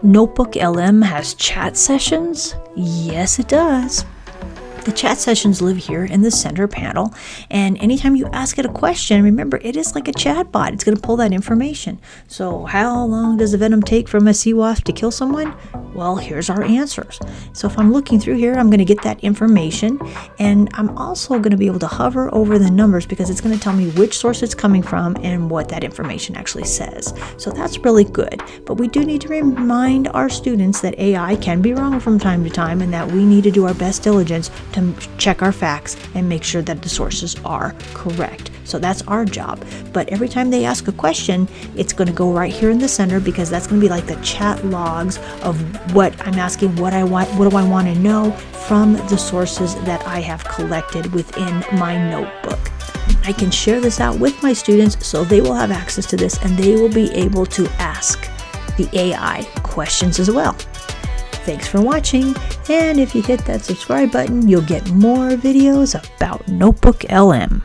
NotebookLM has chat sessions? Yes, it does. The chat sessions live here in the center panel, and anytime you ask it a question, remember, it is like a chat bot. It's going to pull that information. So how long does the venom take from a sea wasp to kill someone? Well, here's our answers. So if I'm looking through here, I'm going to get that information, and I'm also going to be able to hover over the numbers because it's going to tell me which source it's coming from and what that information actually says. So that's really good. But we do need to remind our students that AI can be wrong from time to time, and that we need to do our best diligence to check our facts and make sure that the sources are correct. So that's our job. But every time they ask a question, it's going to go right here in the center, because that's going to be like the chat logs of what I'm asking, what do I want to know from the sources that I have collected within my notebook. I can share this out with my students so they will have access to this, and they will be able to ask the AI questions as well. Thanks for watching, and if you hit that subscribe button, you'll get more videos about NotebookLM.